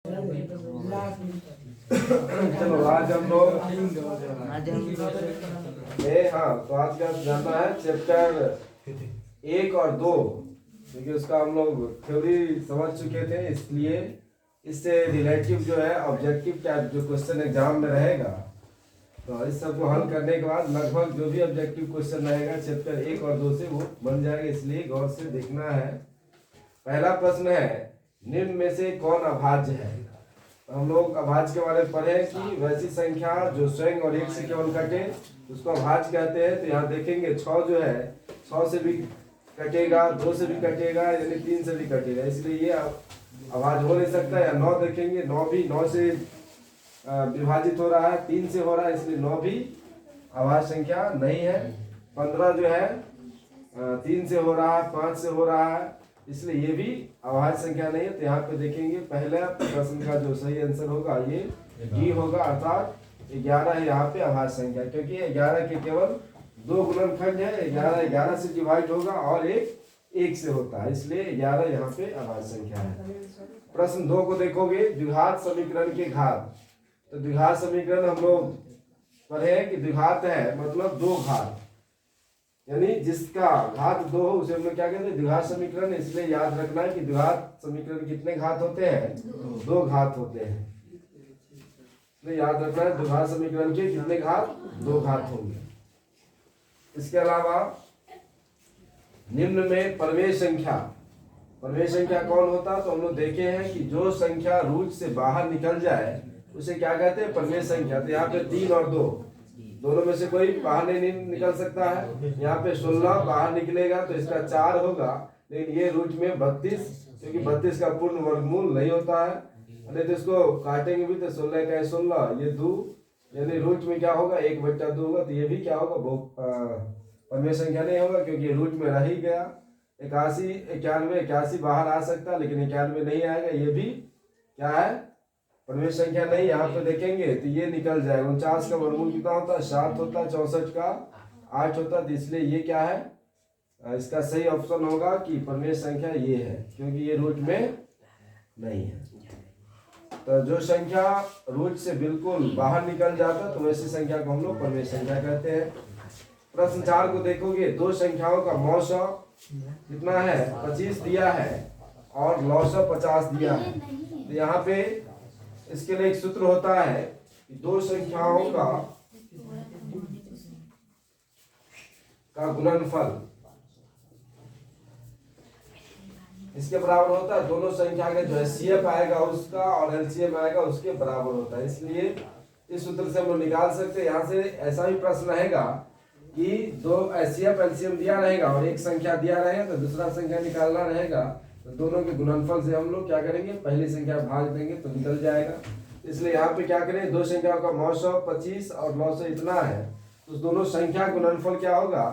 चलो आज हम लोग हाँ तो आज का जानना है चैप्टर 1 और 2, क्योंकि उसका हम लोग थ्योरी समझ चुके थे, इसलिए इससे रिलेटिव जो है ऑब्जेक्टिव टाइप जो क्वेश्चन एग्जाम में रहेगा, तो इस सब को हल करने के बाद लगभग जो भी ऑब्जेक्टिव क्वेश्चन रहेगा चैप्टर 1 और 2 से वो बन जाएगा, इसलिए गौर से देखना है। पहला प्रश्न है, निम्न में से कौन अभाज्य है? हम लोग अभाज्य के बारे में पढ़े कि वैसी संख्या जो स्वयं और एक से केवल कटे उसको अभाज्य कहते हैं। तो यहाँ देखेंगे 6 जो है 6 से भी कटेगा, 2 से भी कटेगा, यानी 3 से भी कटेगा, इसलिए ये अभाज्य हो नहीं सकता। या 9 देखेंगे, 9 भी 9 से विभाजित हो रहा है, 3 से हो रहा है, इसलिए 9 भी अभाज्य संख्या नहीं है। 15 जो है 3 से हो रहा है, 5 से हो रहा है, इसलिए ये भी अभाज्य संख्या नहीं है। तो यहाँ पे देखेंगे पहला प्रश्न का जो सही आंसर होगा ये डी होगा, अर्थात 11 है यहाँ पे अभाज्य संख्या, क्योंकि 11 के केवल 2 गुणनखंड है। 11 11 से डिवाइड होगा और एक से होता है, इसलिए 11 यहाँ पे अभाज्य संख्या है। प्रश्न 2 को देखोगे, द्विघात समीकरण के घात। तो द्विघात समीकरण हम लोग पढ़े कि द्विघात है मतलब 2 घात, यानी जिसका घात 2 हो उसे हम लोग क्या कहते हैं, द्विघात समीकरण। इसलिए याद रखना है कि द्विघात समीकरण कितने घात होते हैं, 2 घात होते हैं। इसलिए याद रखना है द्विघात समीकरण के कितने घात, 2 घात होंगे। इसके अलावा निम्न में प्रमेय संख्या, प्रमेय संख्या कौन होता है? तो हम लोग देखे हैं कि जो संख्या रूट से बाहर निकल जाए उसे क्या कहते हैं, प्रमेय संख्या। तो यहाँ पे 3 और 2 दोनों में से कोई बाहर नहीं निकल सकता है। यहाँ पे 16 बाहर निकलेगा तो इसका 4 होगा, लेकिन ये रूट में 32, क्योंकि 32 का पूर्ण वर्गमूल नहीं होता है। नहीं तो इसको काटेंगे भी तो 16 का 16, ये 2, यानी रूट में क्या होगा 1/2 होगा। तो ये भी क्या होगा, प्रमेय संख्या नहीं होगा, क्योंकि ये रूट में रह ही गया। 81, 91, 81 बाहर आ सकता है, लेकिन 91 नहीं आएगा, ये भी क्या है, प्रमेय संख्या नहीं। यहाँ पे देखेंगे तो ये निकल जाएगा। 49 का वर्गमूल कितना होता है, 7 होता है। 64 का 8 होता है। तो इसलिए ये क्या है, इसका सही ऑप्शन होगा कि प्रमेय संख्या ये है, क्योंकि ये रूट में नहीं है। तो जो संख्या रूट से बिल्कुल बाहर निकल जाता है तो वैसी संख्या को हम लोग प्रमेय संख्या कहते हैं। प्रश्न 4 को देखोगे, 2 संख्याओं का मौसा कितना है, 25 दिया है और लौसा 50 दिया है। तो यहाँ पे इसके लिए एक सूत्र होता है कि 2 संख्याओं का गुणनफल इसके बराबर होता है। दोनों संख्या का जो एचसीएफ आएगा उसका और एलसीएम आएगा उसके बराबर होता है। इसलिए इस सूत्र से हम लोग निकाल सकते हैं। यहाँ से ऐसा भी प्रश्न रहेगा कि 2 एचसीएफ एलसीएम दिया रहेगा और एक संख्या दिया रहेगा तो दूसरा संख्या निकालना रहेगा, तो दोनों के गुणनफल से हम लोग क्या करेंगे, पहली संख्या भाग देंगे तो निकल जाएगा। इसलिए यहाँ पे क्या करें, 2 संख्याओं का मौसा 25 और लौसा इतना है, तो दोनों संख्या गुणनफल क्या होगा,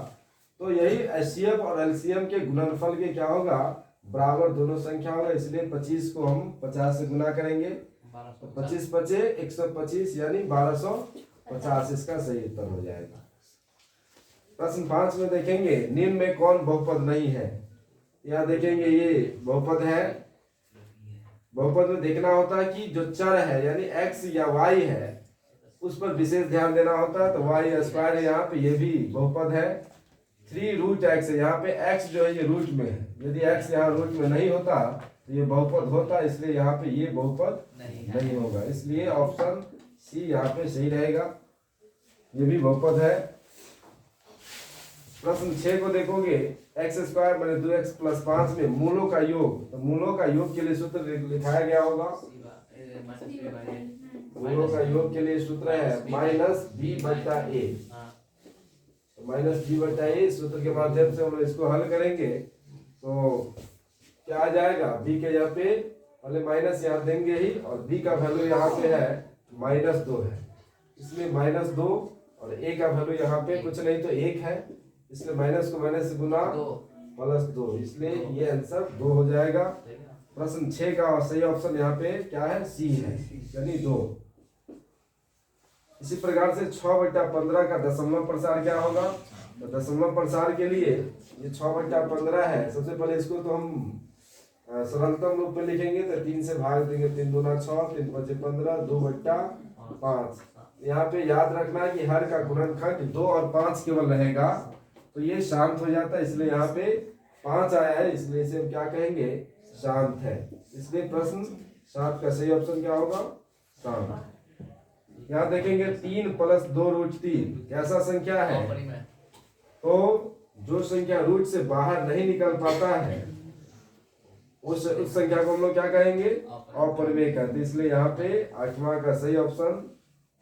तो यही एचसीएफ और एलसीएम के गुणनफल के क्या होगा, बराबर दोनों संख्या होगा। इसलिए 25 को हम 50 से गुना करेंगे तो 25 25 125 यानी 1250, इसका सही उत्तर हो जाएगा। प्रश्न 5 में देखेंगे, निम्न में कौन बहुपद नहीं है। यहाँ देखेंगे ये बहुपद है। बहुपद में देखना होता है कि जो चर है यानी x या y है उस पर विशेष ध्यान देना होता है। तो y स्क्वायर है यहाँ पे, ये भी बहुपद है। 3√x है, यहाँ पे x जो है ये रूट में है। यदि x यहाँ रूट में नहीं होता तो ये बहुपद होता, इसलिए यहाँ पे ये बहुपद नहीं होगा। इसलिए ऑप्शन सी यहाँ पे सही रहेगा, ये भी बहुपद है। प्रश्न 6 को देखोगे, x² - 2x + 5 में मूलों का योग। तो मूलों का योग के लिए सूत्र लिखाया गया होगा। मूलों का योग के लिए सूत्र है -b/a। -b/a सूत्र के माध्यम से हम लोग इसको हल करेंगे तो क्या आ जाएगा, b के यहाँ पे पहले माइनस यहाँ देंगे ही, और b का वैल्यू यहाँ पे है -2 है, इसलिए -2 और a का वैल्यू यहाँ पे कुछ नहीं तो 1 है, इसलिए माइनस को माइनस से गुना +2, इसलिए ये आंसर 2 हो जाएगा। प्रश्न 6 का सही ऑप्शन यहाँ पे क्या है, सी है, यानी 2। इसी प्रकार से 6/15 का दशमलव प्रसार क्या होगा, तो दशमलव प्रसार के लिए ये 6/15 है। सबसे पहले इसको तो हम सरलतम रूप में लिखेंगे तो 3 से भाग देंगे, 3 दूना 6, 3 5 15, 2 बट्टा 5। यहाँ पे याद रखना है कि हर का गुणनखंड 2 और 5 केवल रहेगा, तो ये शांत हो जाता है, इसलिए यहाँ पे 5 आया है, इसलिए इसे हम क्या कहेंगे, शांत है। इसलिए प्रश्न 7 का सही ऑप्शन क्या होगा, शांत। यहाँ देखेंगे 3 + 2√3 कैसा संख्या है, तो जो संख्या रूट से बाहर नहीं निकल पाता है उस संख्या को हम लोग क्या कहेंगे, अपरिमेय कहते हैं। इसलिए यहाँ पे 8वां का सही ऑप्शन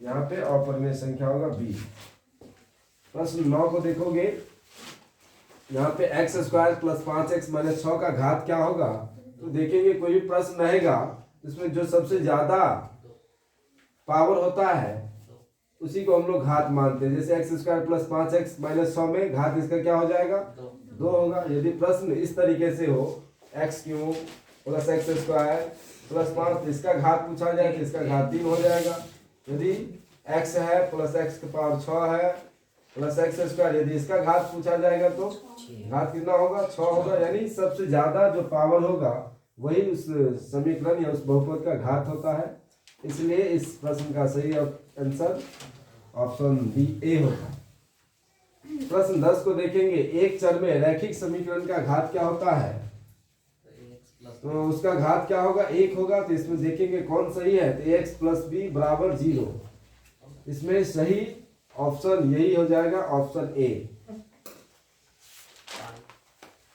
यहाँ पे अपरिमेय संख्या होगा बी। प्रश्न 9 को देखोगे, यहाँ पे x² + 5x - 6 का घात क्या होगा, तो देखेंगे कोई भी प्रश्न रहेगा इसमें जो सबसे ज्यादा पावर होता है उसी को हम लोग घात मानते हैं। जैसे x² + 5x - 6 में घात इसका क्या हो जाएगा, 2 होगा। यदि प्रश्न इस तरीके से हो x³ + x² + 5, तो इसका घात पूछा जाए तो इसका घात 3 हो जाएगा। यदि x है + x⁴ है + x², यदि इसका घात पूछा जाएगा तो घात कितना होगा, 6 होगा। यानी सबसे ज्यादा जो पावर होगा वही उस समीकरण या उस बहुपद का घात होता है। इसलिए इस प्रश्न का सही आंसर ऑप्शन बी ए होगा। प्रश्न 10 को देखेंगे, एक चर में रैखिक समीकरण का घात क्या होता है, तो उसका घात क्या होगा, 1 होगा। तो इसमें देखेंगे कौन सही है, तो x + b = 0। इसमें सही ऑप्शन यही हो जाएगा, ऑप्शन ए।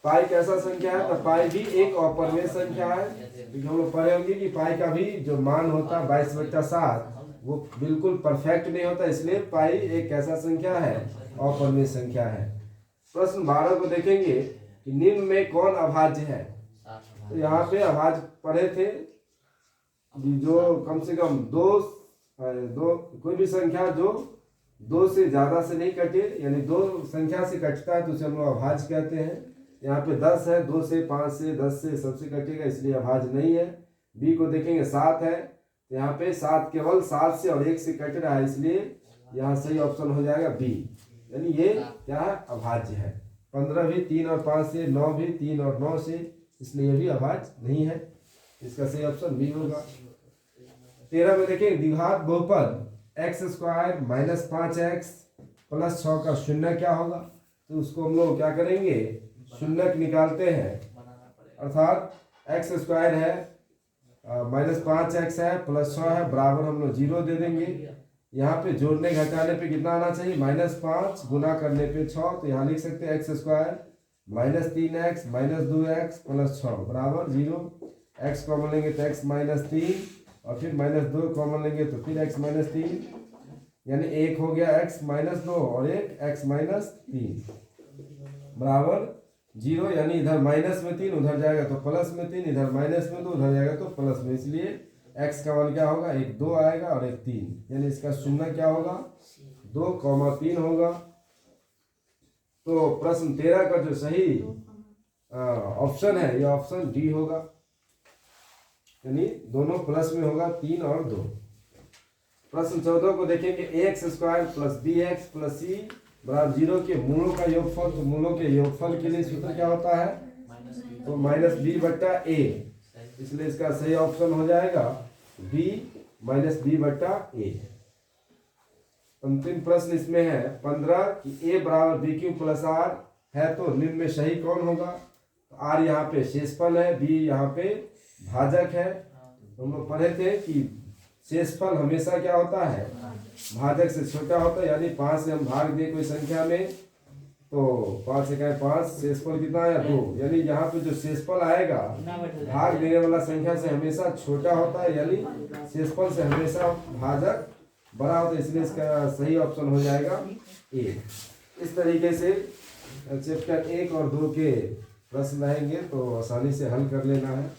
पाई कैसा संख्या है, तो पाई भी एक अपरिमेय संख्या है। हम लोग पढ़े होंगे कि पाई का भी जो मान होता है 22/7 वो बिल्कुल परफेक्ट नहीं होता, इसलिए पाई एक कैसा संख्या है, अपरिमेय संख्या है। प्रश्न 12 को देखेंगे कि निम्न में कौन अभाज्य है, तो यहाँ पे अभाज्य पढ़े थे जो कम से कम दो कोई भी संख्या जो 2 से ज्यादा से नहीं कटे, यानी 2 संख्या से कटता है तो उसे हम लोग अभाज्य कहते हैं। यहाँ पे 10 है, 2 से 5 से 10 से सबसे कटेगा, इसलिए अभाज्य नहीं है। बी को देखेंगे 7 है, तो यहाँ पे 7 केवल 7 से और 1 से कट रहा है, इसलिए यहाँ सही ऑप्शन हो जाएगा बी, यानी ये क्या है, अभाज्य है। 15 भी 3 और 5 से, 9 भी 3 और 9 से, इसलिए ये भी अभाज्य नहीं है। इसका सही ऑप्शन बी होगा। 13 में देखिए द्विघात बहुपद x² - 5x + 6 का शून्य क्या होगा, तो उसको हम लोग क्या करेंगे, शून्य निकालते हैं, अर्थात x² है -5x है + 6 है बराबर हम लोग 0 दे देंगे। यहाँ पे जोड़ने घटाने पे कितना आना चाहिए, -5 गुना करने पे 6, तो यहाँ लिख सकते हैं x² -3x - 2x + 6 बराबर 0। x कॉमन लेंगे तो x - 3 और फिर -2 कॉमन लेंगे तो फिर x - 3, यानी 1 हो गया x - 2 और एक x - 3 बराबर 0। यानी इधर -3 उधर जाएगा तो +3, इधर -2 उधर जाएगा तो प्लस में, इसलिए x का मान क्या होगा, एक 2 आएगा और एक 3, यानी इसका शून्य क्या होगा, 2, 3 होगा। तो प्रश्न 13 का जो सही ऑप्शन है ये ऑप्शन डी होगा, यानी दोनों प्लस में होगा, 3 और 2। प्रश्न 14 को देखेंगे, ax² + bx + c = 0 के मूलों का योगफल, तो मूलों के योगफल के लिए सूत्र क्या होता है, तो -b/a, इसलिए इसका सही ऑप्शन हो जाएगा b -b/a। अंतिम प्रश्न इसमें है 15 कि a = bq + r है, तो निम्न में सही कौन होगा, तो r यहाँ पे शेषफल है, b यहाँ पे भाजक है। हम लोग पढ़े थे कि शेषफल हमेशा क्या होता है, भाजक से छोटा होता है, यानी 5 से हम भाग दें कोई संख्या में तो 5 से 5, शेषफल कितना आया, 2, यानी यहाँ पे जो शेषफल आएगा भाग देने वाला संख्या से हमेशा छोटा होता है, यानी शेषफल से हमेशा भाजक बड़ा होता है, इसलिए इसका सही ऑप्शन हो जाएगा ए। इस तरीके से चैप्टर 1 और 2 के प्रश्न रहेंगे तो आसानी से हल कर लेना है।